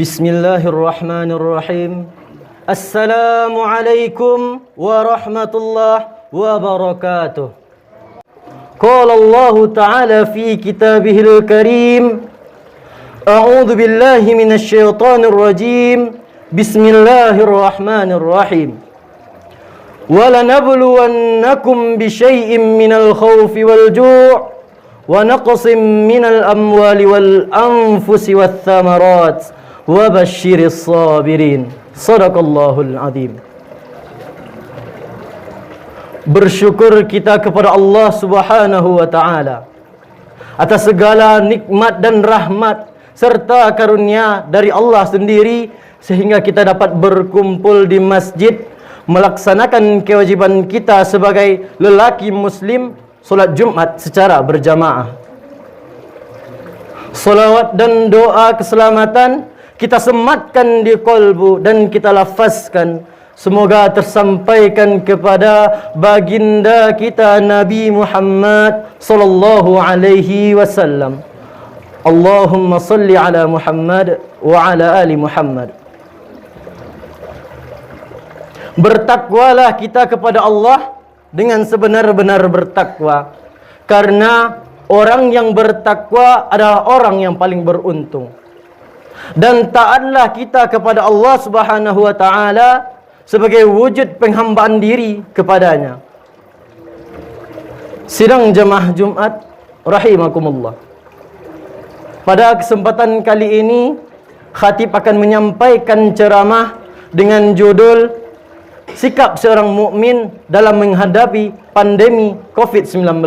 Bismillahirrahmanirrahim. Assalamualaikum warahmatullahi wabarakatuh. Qala Allah Ta'ala fi kitabihil karim. A'udzu billahi minasy syaithanir rajim. Bismillahirrahmanirrahim. وَلَنَبْلُوَنَّكُمْ بِشَيْءٍ مِّنَ الْخَوْفِ وَالْجُوعِ وَنَقْصٍ مِّنَ الْأَمْوَالِ وَالْأَنفُسِ وَالثَّمَرَاتِ وَبَشِّرِ الصَّابِرِينَ. Shadaqallahul azim. Bersyukur kita kepada Allah Subhanahu wa taala atas segala nikmat dan rahmat serta karunia dari Allah sendiri sehingga kita dapat berkumpul di masjid melaksanakan kewajiban kita sebagai lelaki muslim, solat Jumat secara berjamaah. Salawat dan doa keselamatan kita sematkan di qalbu dan kita lafazkan, semoga tersampaikan kepada baginda kita Nabi Muhammad sallallahu alaihi wasallam. Allahumma salli ala Muhammad wa ala ali Muhammad. Bertakwalah kita kepada Allah dengan sebenar-benar bertakwa, karena orang yang bertakwa adalah orang yang paling beruntung. Dan taatlah kita kepada Allah Subhanahu wa taala sebagai wujud penghambaan diri kepadanya. Sidang jemaah Jumat rahimakumullah. Pada kesempatan kali ini khatib akan menyampaikan ceramah dengan judul Sikap seorang mukmin dalam menghadapi pandemi COVID-19.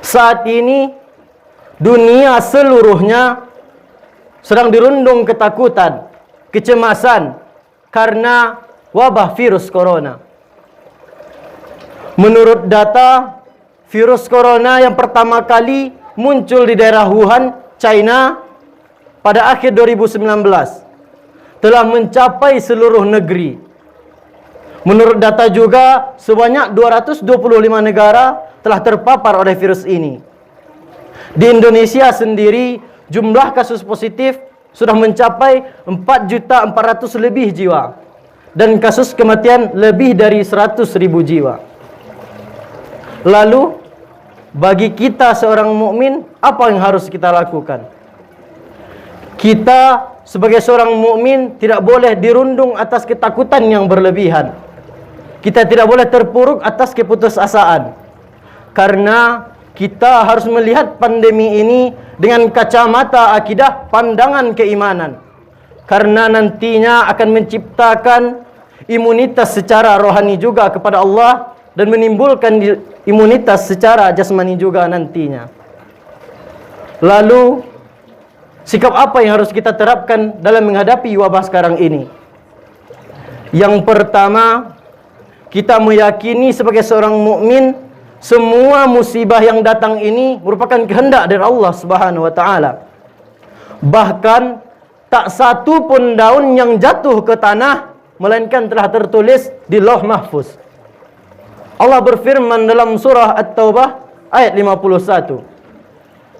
Saat ini dunia seluruhnya sedang dirundung ketakutan, kecemasan karena wabah virus corona. Menurut data, virus corona yang pertama kali muncul di daerah Wuhan, China pada akhir 2019 telah mencapai seluruh negeri. Menurut data juga, sebanyak 225 negara telah terpapar oleh virus ini. Di Indonesia sendiri, jumlah kasus positif sudah mencapai 4.400.000 lebih jiwa. Dan kasus kematian lebih dari 100.000 jiwa. Lalu, bagi kita seorang mukmin, apa yang harus kita lakukan? Kita sebagai seorang mukmin tidak boleh dirundung atas ketakutan yang berlebihan. Kita tidak boleh terpuruk atas keputusasaan. Karena kita harus melihat pandemi ini dengan kacamata akidah, pandangan keimanan. Karena nantinya akan menciptakan imunitas secara rohani juga kepada Allah dan menimbulkan imunitas secara jasmani juga nantinya. Lalu, sikap apa yang harus kita terapkan dalam menghadapi wabah sekarang ini? Yang pertama, kita meyakini sebagai seorang mukmin, semua musibah yang datang ini merupakan kehendak dari Allah Subhanahu wa taala. Bahkan tak satu pun daun yang jatuh ke tanah melainkan telah tertulis di Lauh Mahfuz. Allah berfirman dalam surah At-Taubah ayat 51.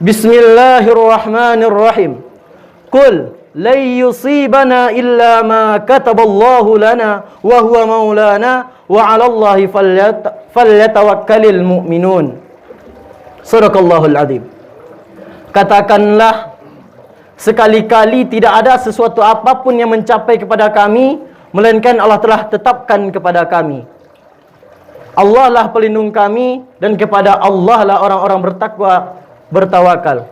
Bismillahirrahmanirrahim. Qul la yusibana illa ma kataballahu lana wa huwa maulana wa 'alallahi falyatawakkalul mu'minun. Shadaqallahul azim. Katakanlah, sekali-kali tidak ada sesuatu apapun yang mencapai kepada kami melainkan Allah telah tetapkan kepada kami. Allah lah pelindung kami dan kepada Allah lah orang-orang bertakwa bertawakal.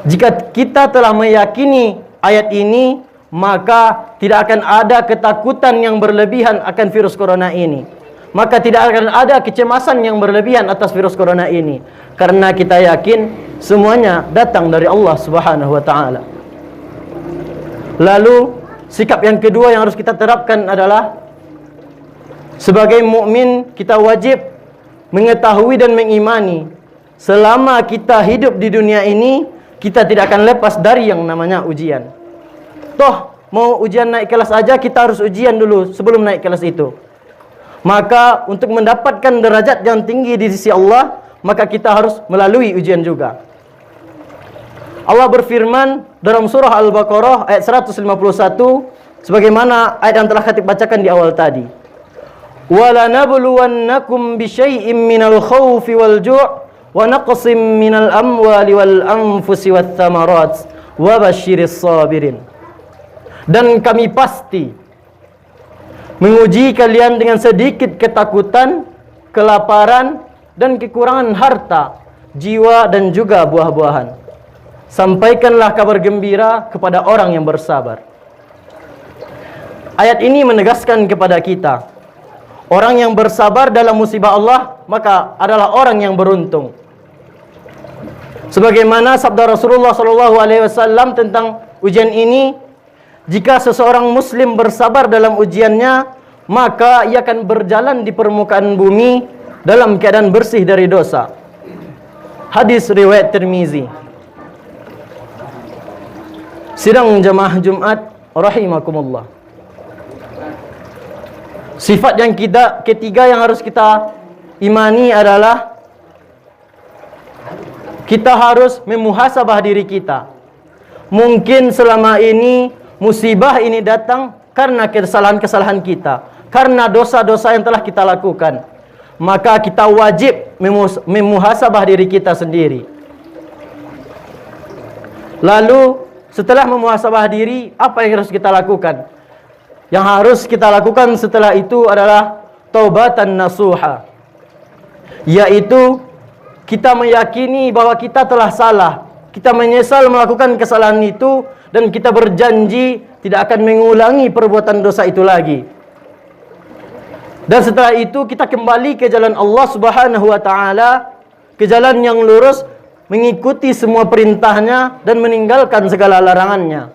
Jika kita telah meyakini ayat ini, maka tidak akan ada ketakutan yang berlebihan akan virus corona ini. Maka tidak akan ada kecemasan yang berlebihan atas virus corona ini. Karena kita yakin semuanya datang dari Allah Subhanahu wa taala. Lalu, sikap yang kedua yang harus kita terapkan adalah sebagai mukmin kita wajib mengetahui dan mengimani selama kita hidup di dunia ini, kita tidak akan lepas dari yang namanya ujian. Toh, mau ujian naik kelas aja, kita harus ujian dulu sebelum naik kelas itu. Maka, untuk mendapatkan derajat yang tinggi di sisi Allah, maka kita harus melalui ujian juga. Allah berfirman dalam surah Al-Baqarah ayat 151 sebagaimana ayat yang telah kita bacakan di awal tadi. وَلَنَبْلُوَنَّكُمْ بِشَيْءٍ مِّنَ الْخَوْفِ وَالْجُوعِ وَنَقْصٍ مِّنَ الْأَمْوَالِ وَالْأَنفُسِ وَالثَّمَرَاتِ وَبَشِّرِ الصَّابِرِينَ. Dan kami pasti menguji kalian dengan sedikit ketakutan, kelaparan, dan kekurangan harta, jiwa, dan juga buah-buahan. Sampaikanlah kabar gembira kepada orang yang bersabar. Ayat ini menegaskan kepada kita, orang yang bersabar dalam musibah Allah maka adalah orang yang beruntung. Sebagaimana sabda Rasulullah SAW tentang ujian ini, jika seseorang muslim bersabar dalam ujiannya, maka ia akan berjalan di permukaan bumi dalam keadaan bersih dari dosa. Hadis riwayat Tirmizi. Sidang jamaah Jumat rahimakumullah. Sifat yang ketiga yang harus kita imani adalah kita harus memuhasabah diri kita. Mungkin selama ini musibah ini datang karena kesalahan-kesalahan kita, karena dosa-dosa yang telah kita lakukan. Maka kita wajib memuhasabah diri kita sendiri. Lalu setelah memuhasabah diri, apa yang harus kita lakukan? Yang harus kita lakukan setelah itu adalah taubatan nasuha, yaitu kita meyakini bahwa kita telah salah, kita menyesal melakukan kesalahan itu, dan kita berjanji tidak akan mengulangi perbuatan dosa itu lagi. Dan setelah itu kita kembali ke jalan Allah Subhanahu wa taala, ke jalan yang lurus, mengikuti semua perintahnya dan meninggalkan segala larangannya.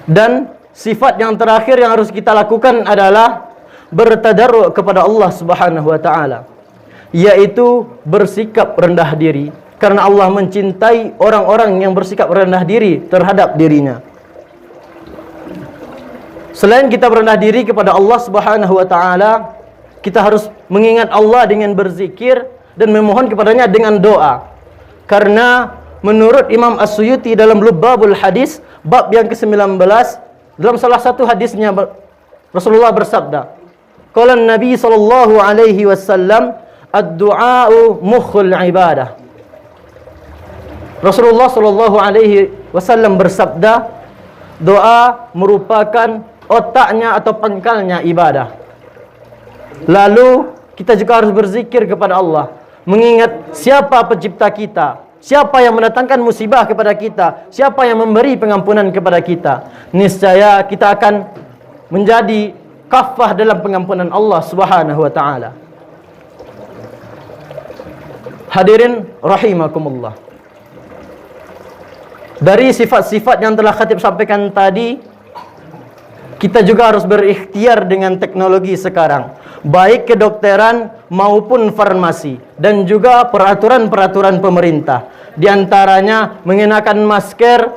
Dan sifat yang terakhir yang harus kita lakukan adalah bertadarru' kepada Allah Subhanahu wa taala, yaitu bersikap rendah diri, karena Allah mencintai orang-orang yang bersikap rendah diri terhadap dirinya. Selain kita berendah diri kepada Allah Subhanahu wa taala, kita harus mengingat Allah dengan berzikir dan memohon kepadanya dengan doa. Karena menurut Imam As-Suyuti dalam Lubbabul Hadis bab yang ke-19, dalam salah satu hadisnya Rasulullah bersabda, qala Nabi sallallahu alaihi wasallam, ad-du'a'u mukhul ibadah. Rasulullah sallallahu alaihi wasallam bersabda, doa merupakan otaknya atau pangkalnya ibadah. Lalu kita juga harus berzikir kepada Allah, mengingat siapa pencipta kita, siapa yang mendatangkan musibah kepada kita, siapa yang memberi pengampunan kepada kita. Niscaya kita akan menjadi kafah dalam pengampunan Allah Subhanahu wa taala. Hadirin rahimakumullah. Dari sifat-sifat yang telah khatib sampaikan tadi, kita juga harus berikhtiar dengan teknologi sekarang, baik kedokteran maupun farmasi, dan juga peraturan-peraturan pemerintah. Di antaranya mengenakan masker,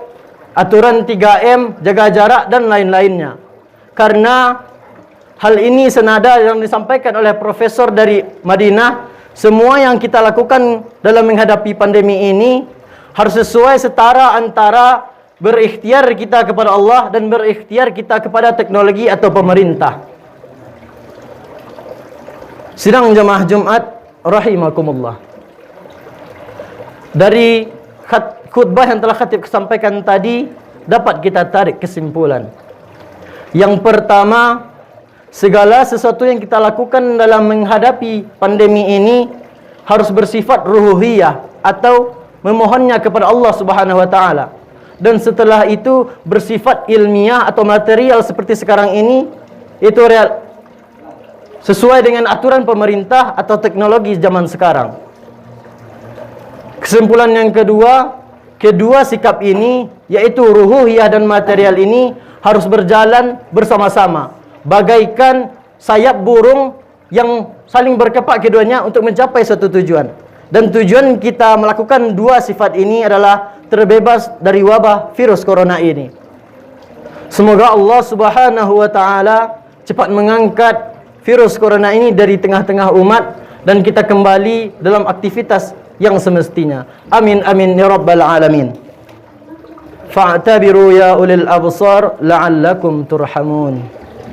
aturan 3M, jaga jarak, dan lain-lainnya. Karena hal ini senada yang disampaikan oleh profesor dari Madinah, semua yang kita lakukan dalam menghadapi pandemi ini harus sesuai setara antara berikhtiar kita kepada Allah dan berikhtiar kita kepada teknologi atau pemerintah. Sidang jamaah Jumat rahimakumullah. Dari khutbah yang telah khatib sampaikan tadi, dapat kita tarik kesimpulan. Yang pertama, segala sesuatu yang kita lakukan dalam menghadapi pandemi ini harus bersifat ruhiyah atau memohonnya kepada Allah Subhanahu wa taala. Dan setelah itu bersifat ilmiah atau material seperti sekarang ini, itu sesuai dengan aturan pemerintah atau teknologi zaman sekarang. Kesimpulan yang kedua sikap ini, yaitu ruhiyah dan material ini harus berjalan bersama-sama, bagaikan sayap burung yang saling berkepak keduanya untuk mencapai suatu tujuan. Dan tujuan kita melakukan dua sifat ini adalah terbebas dari wabah virus corona ini. Semoga Allah Subhanahu wa taala cepat mengangkat virus corona ini dari tengah-tengah umat dan kita kembali dalam aktivitas yang semestinya. Amin amin ya rabbal alamin. Fa'tabiru ya ulil absar la'allakum turhamun.